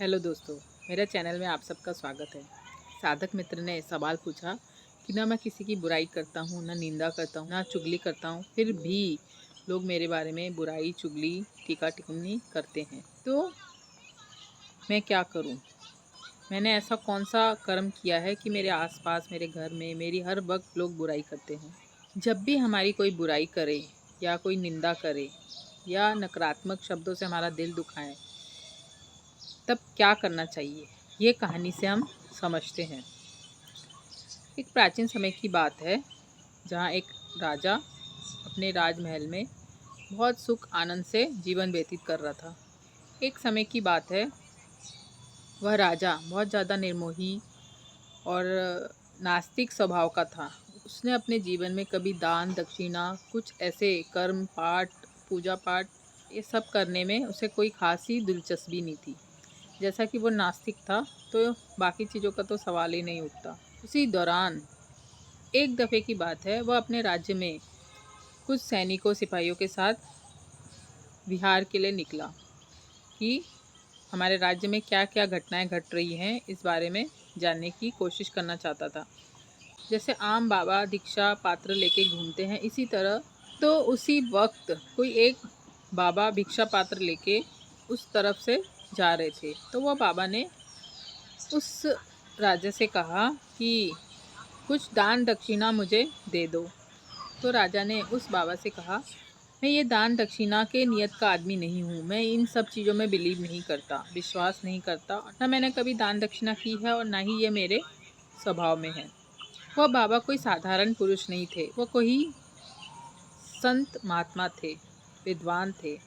Hello दोस्तों, मेरे channel में आप सबका स्वागत है। साधक मित्र ने सवाल पूछा कि ना मैं किसी की बुराई करता हूँ, ना निंदा करता हूँ, ना चुगली करता हूँ, फिर भी लोग मेरे बारे में बुराई, चुगली, टीका टिप्पणी करते हैं। तो मैं क्या करूँ? मैंने ऐसा कौन सा कर्म किया है कि मेरे आसपास, मेरे घर में, मेरी हर वक्त लोग बुराई करते हैं? जब भी हमारी कोई बुराई करे या कोई निंदा करे या नकारात्मक शब्दों से हमारा दिल दुखाए, तब क्या करना चाहिए, ये कहानी से हम समझते हैं। एक प्राचीन समय की बात है, जहाँ एक राजा अपने राजमहल में बहुत सुख आनंद से जीवन व्यतीत कर रहा था। एक समय की बात है, वह राजा बहुत ज़्यादा निर्मोही और नास्तिक स्वभाव का था। उसने अपने जीवन में कभी दान दक्षिणा, कुछ ऐसे कर्म पाठ, पूजा पाठ, ये सब करने में उसे कोई खास ही दिलचस्पी नहीं थी। जैसा कि वो नास्तिक था, तो बाकी चीज़ों का तो सवाल ही नहीं उठता। उसी दौरान एक दफ़े की बात है, वह अपने राज्य में कुछ सैनिकों सिपाहियों के साथ विहार के लिए निकला कि हमारे राज्य में क्या क्या घटनाएं घट रही हैं, इस बारे में जानने की कोशिश करना चाहता था। जैसे आम बाबा दीक्षा पात्र लेके घूमते हैं, इसी तरह तो उसी वक्त कोई एक बाबा भिक्षा पात्र लेके उस तरफ से जा रहे थे। तो वह बाबा ने उस राजा से कहा कि कुछ दान दक्षिणा मुझे दे दो। तो राजा ने उस बाबा से कहा, मैं ये दान दक्षिणा के नियत का आदमी नहीं हूँ। मैं इन सब चीज़ों में बिलीव नहीं करता, विश्वास नहीं करता। ना मैंने कभी दान दक्षिणा की है और ना ही ये मेरे स्वभाव में है। वह बाबा कोई साधारण पुरुष नहीं थे, वो कोई संत महात्मा थे, विद्वान थे।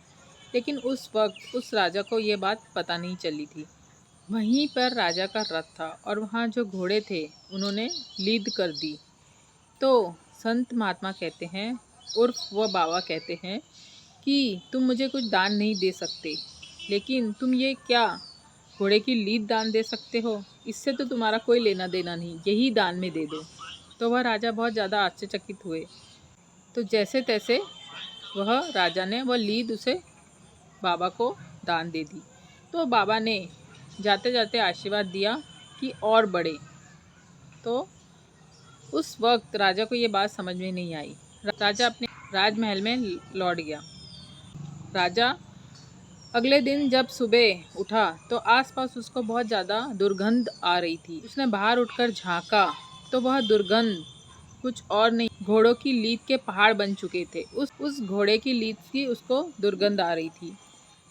लेकिन उस वक्त उस राजा को ये बात पता नहीं चली थी। वहीं पर राजा का रथ था और वहाँ जो घोड़े थे उन्होंने लीद कर दी। तो संत महात्मा कहते हैं, उर्फ वह बाबा कहते हैं कि तुम मुझे कुछ दान नहीं दे सकते, लेकिन तुम ये क्या घोड़े की लीद दान दे सकते हो? इससे तो तुम्हारा कोई लेना देना नहीं, यही दान में दे दो। तो वह राजा बहुत ज़्यादा आश्चर्यचकित हुए। तो जैसे तैसे वह राजा ने वह लीद उसे बाबा को दान दे दी। तो बाबा ने जाते जाते आशीर्वाद दिया कि और बढ़े। तो उस वक्त राजा को ये बात समझ में नहीं आई। राजा अपने राजमहल में लौट गया। राजा अगले दिन जब सुबह उठा तो आसपास उसको बहुत ज़्यादा दुर्गंध आ रही थी। उसने बाहर उठकर झांका तो वह दुर्गंध कुछ और नहीं, घोड़ों की लीद के पहाड़ बन चुके थे। उस घोड़े की लीद की उसको दुर्गंध आ रही थी।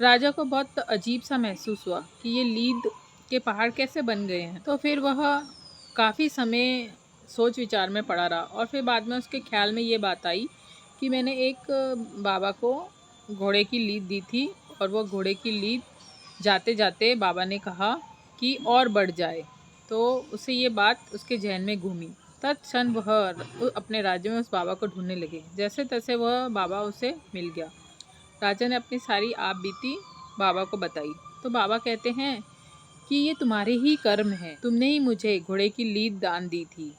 राजा को बहुत अजीब सा महसूस हुआ कि ये लीद के पहाड़ कैसे बन गए हैं। तो फिर वह काफ़ी समय सोच विचार में पड़ा रहा और फिर बाद में उसके ख्याल में ये बात आई कि मैंने एक बाबा को घोड़े की लीद दी थी और वो घोड़े की लीद जाते जाते बाबा ने कहा कि और बढ़ जाए। तो उसे ये बात उसके जहन में घूमी। तत्क्षण वह अपने राज्य में उस बाबा को ढूंढने लगे। जैसे तैसे वह बाबा उसे मिल गया। राजा ने अपनी सारी आप बीती बाबा को बताई। तो बाबा कहते हैं कि ये तुम्हारे ही कर्म हैं, तुमने ही मुझे घोड़े की लीद दान दी थी।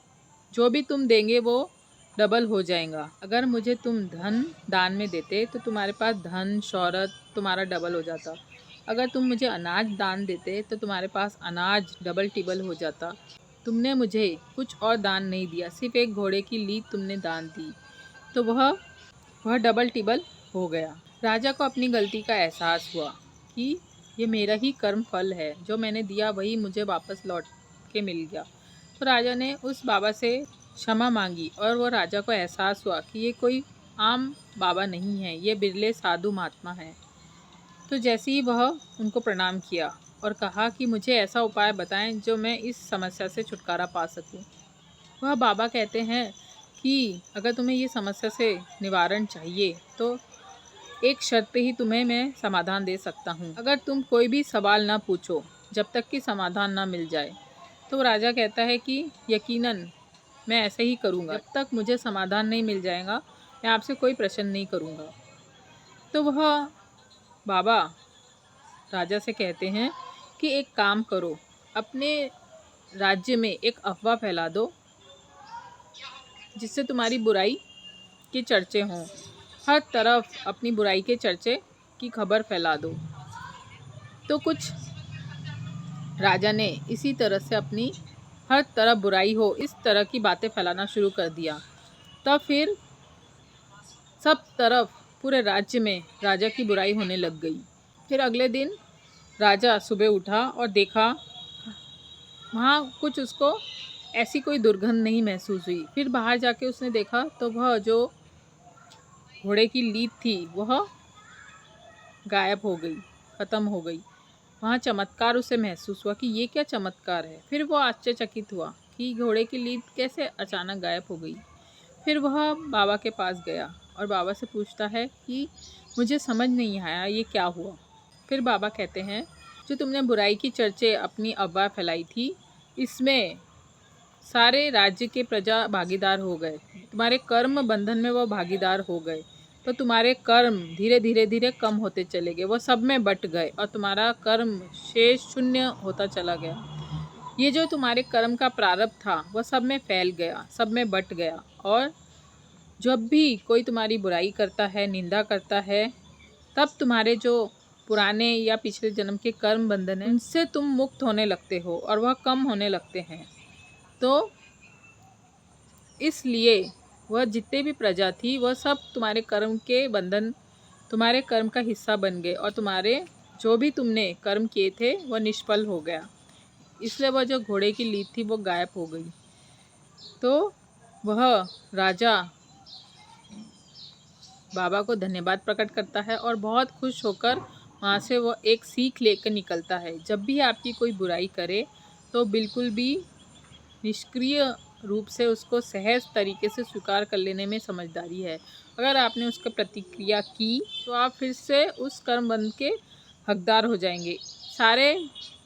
जो भी तुम देंगे वो डबल हो जाएगा। अगर मुझे तुम धन दान में देते तो तुम्हारे पास धन शौहरत तुम्हारा डबल हो जाता। अगर तुम मुझे अनाज दान देते तो तुम्हारे पास अनाज डबल टिबल हो जाता। तुमने मुझे कुछ और दान नहीं दिया, सिर्फ एक घोड़े की लीद तुमने दान दी, तो वह डबल टिबल हो गया। राजा को अपनी गलती का एहसास हुआ कि ये मेरा ही कर्म फल है, जो मैंने दिया वही मुझे वापस लौट के मिल गया। तो राजा ने उस बाबा से क्षमा मांगी और वह राजा को एहसास हुआ कि ये कोई आम बाबा नहीं है, ये बिरले साधु महात्मा हैं। तो जैसे ही वह उनको प्रणाम किया और कहा कि मुझे ऐसा उपाय बताएं जो मैं इस समस्या से छुटकारा पा सकूं। वह बाबा कहते हैं कि अगर तुम्हें ये समस्या से निवारण चाहिए तो एक शर्त पे ही तुम्हें मैं समाधान दे सकता हूँ। अगर तुम कोई भी सवाल ना पूछो जब तक कि समाधान ना मिल जाए। तो राजा कहता है कि यकीनन मैं ऐसे ही करूँगा, जब तक मुझे समाधान नहीं मिल जाएगा मैं आपसे कोई प्रश्न नहीं करूँगा। तो वह बाबा राजा से कहते हैं कि एक काम करो, अपने राज्य में एक अफवाह फैला दो जिससे तुम्हारी बुराई के चर्चे हों। हर तरफ अपनी बुराई के चर्चे की खबर फैला दो। तो कुछ राजा ने इसी तरह से अपनी हर तरफ बुराई हो इस तरह की बातें फैलाना शुरू कर दिया। तब फिर सब तरफ पूरे राज्य में राजा की बुराई होने लग गई। फिर अगले दिन राजा सुबह उठा और देखा वहाँ कुछ उसको ऐसी कोई दुर्गंध नहीं महसूस हुई। फिर बाहर जाके उसने देखा तो वह जो घोड़े की लीद थी वह गायब हो गई, ख़त्म हो गई। वहाँ चमत्कार उसे महसूस हुआ कि ये क्या चमत्कार है। फिर वो आश्चर्यचकित हुआ कि घोड़े की लीद कैसे अचानक गायब हो गई। फिर वह बाबा के पास गया और बाबा से पूछता है कि मुझे समझ नहीं आया ये क्या हुआ। फिर बाबा कहते हैं जो तुमने बुराई की चर्चे अपनी अफवाह फैलाई थी इसमें सारे राज्य के प्रजा भागीदार हो गए, तुम्हारे कर्म बंधन में वो भागीदार हो गए। तो तुम्हारे कर्म धीरे धीरे धीरे कम होते चले गए, वो सब में बट गए और तुम्हारा कर्म शेष शून्य होता चला गया। ये जो तुम्हारे कर्म का प्रारब्ध था वह सब में फैल गया, सब में बट गया। और जब भी कोई तुम्हारी बुराई करता है, निंदा करता है, तब तुम्हारे जो पुराने या पिछले जन्म के कर्म बंधन हैं उनसे तुम मुक्त होने लगते हो और वह कम होने लगते हैं। तो इसलिए वह जितने भी प्रजा थी वह सब तुम्हारे कर्म के बंधन, तुम्हारे कर्म का हिस्सा बन गए और तुम्हारे जो भी तुमने कर्म किए थे वह निष्फल हो गया। इसलिए वह जो घोड़े की लीद थी वो गायब हो गई। तो वह राजा बाबा को धन्यवाद प्रकट करता है और बहुत खुश होकर वहाँ से वह एक सीख लेकर निकलता है। जब भी आपकी कोई बुराई करे तो बिल्कुल भी निष्क्रिय रूप से उसको सहज तरीके से स्वीकार कर लेने में समझदारी है। अगर आपने उसका प्रतिक्रिया की तो आप फिर से उस कर्म बंध के हकदार हो जाएंगे। सारे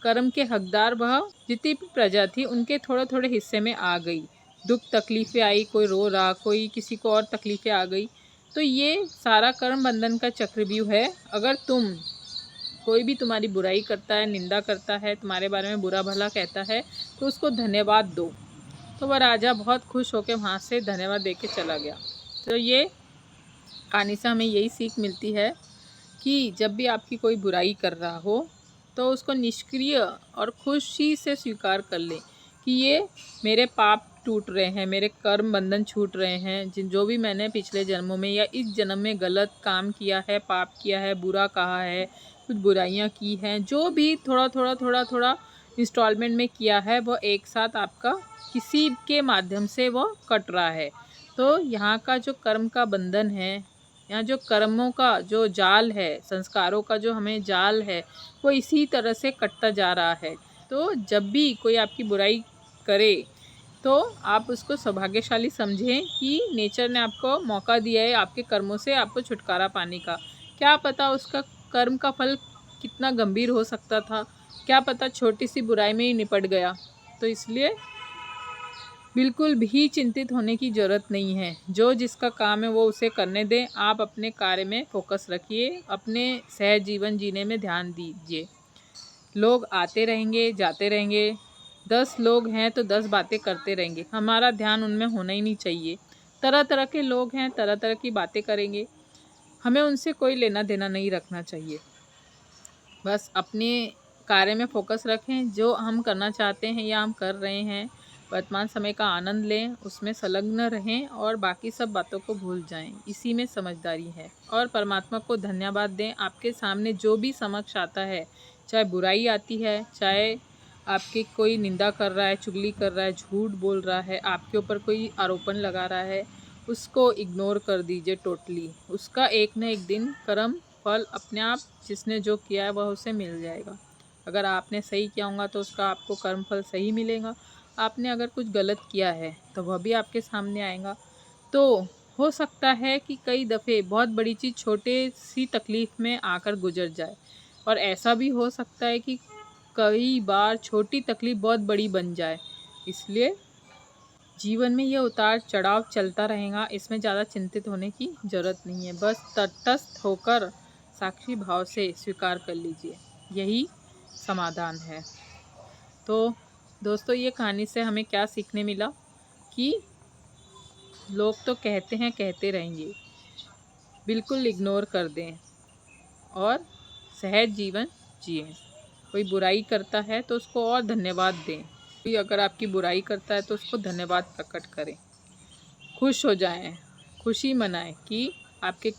कर्म के हकदार वह जितनी भी प्रजा थी उनके थोड़े थोड़े हिस्से में आ गई। दुख तकलीफ़ें आई, कोई रो रहा, कोई किसी को और तकलीफ़ें आ गई। तो ये सारा कर्म बंधन का चक्रव्यूह है। अगर कोई भी तुम्हारी बुराई करता है, निंदा करता है, तुम्हारे बारे में बुरा भला कहता है तो उसको धन्यवाद दो। तो वह राजा बहुत खुश होकर वहाँ से धन्यवाद दे के चला गया। तो ये कहानी से हमें यही सीख मिलती है कि जब भी आपकी कोई बुराई कर रहा हो तो उसको निष्क्रिय और खुशी से स्वीकार कर ले कि ये मेरे पाप टूट रहे हैं, मेरे कर्म बंधन छूट रहे हैं। जो भी मैंने पिछले जन्मों में या इस जन्म में गलत काम किया है, पाप किया है, बुरा कहा है, कुछ बुराइयां की हैं, जो भी थोड़ा इंस्टॉलमेंट में किया है वो एक साथ आपका किसी के माध्यम से वो कट रहा है। तो यहाँ का जो कर्म का बंधन है, यहाँ जो कर्मों का जो जाल है, संस्कारों का जो हमें जाल है वो इसी तरह से कटता जा रहा है। तो जब भी कोई आपकी बुराई करे तो आप उसको सौभाग्यशाली समझें कि नेचर ने आपको मौका दिया है आपके कर्मों से आपको छुटकारा पाने का। क्या पता उसका कर्म का फल कितना गंभीर हो सकता था, क्या पता छोटी सी बुराई में ही निपट गया। तो इसलिए बिल्कुल भी चिंतित होने की ज़रूरत नहीं है। जो जिसका काम है वो उसे करने दें। आप अपने कार्य में फोकस रखिए, अपने सहज जीवन जीने में ध्यान दीजिए। लोग आते रहेंगे, जाते रहेंगे। 10 लोग हैं तो 10 बातें करते रहेंगे, हमारा ध्यान उनमें होना ही नहीं चाहिए। तरह तरह के लोग हैं, तरह तरह की बातें करेंगे, हमें उनसे कोई लेना देना नहीं रखना चाहिए। बस अपने कार्य में फोकस रखें, जो हम करना चाहते हैं या हम कर रहे हैं, वर्तमान समय का आनंद लें, उसमें संलग्न रहें और बाकी सब बातों को भूल जाएं। इसी में समझदारी है। और परमात्मा को धन्यवाद दें। आपके सामने जो भी समक्ष आता है, चाहे बुराई आती है, चाहे आपकी कोई निंदा कर रहा है, चुगली कर रहा है, झूठ बोल रहा है, आपके ऊपर कोई आरोपण लगा रहा है, उसको इग्नोर कर दीजिए टोटली। उसका एक न एक दिन कर्म फल अपने आप जिसने जो किया है वह उसे मिल जाएगा। अगर आपने सही किया होगा तो उसका आपको कर्म फल सही मिलेगा। आपने अगर कुछ गलत किया है तो वह भी आपके सामने आएगा। तो हो सकता है कि कई दफ़े बहुत बड़ी चीज़ छोटे सी तकलीफ़ में आकर गुजर जाए, और ऐसा भी हो सकता है कि कई बार छोटी तकलीफ़ बहुत बड़ी बन जाए। इसलिए जीवन में ये उतार चढ़ाव चलता रहेगा, इसमें ज़्यादा चिंतित होने की ज़रूरत नहीं है। बस तटस्थ होकर साक्षी भाव से स्वीकार कर लीजिए, यही समाधान है। तो दोस्तों, ये कहानी से हमें क्या सीखने मिला कि लोग तो कहते हैं, कहते रहेंगे, बिल्कुल इग्नोर कर दें और सहज जीवन जिएं। कोई बुराई करता है तो उसको और धन्यवाद दें। कोई अगर आपकी बुराई करता है तो उसको धन्यवाद प्रकट करें। खुश हो जाएं, खुशी मनाएं कि आपके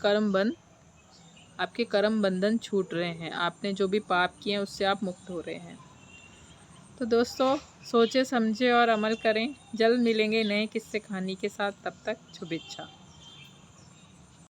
कर्म बंधन छूट रहे हैं। आपने जो भी पाप किए हैं उससे आप मुक्त हो रहे हैं। तो दोस्तों, सोचे समझे और अमल करें। जल्द मिलेंगे नए किस्से कहानी के साथ। तब तक शुभेच्छा।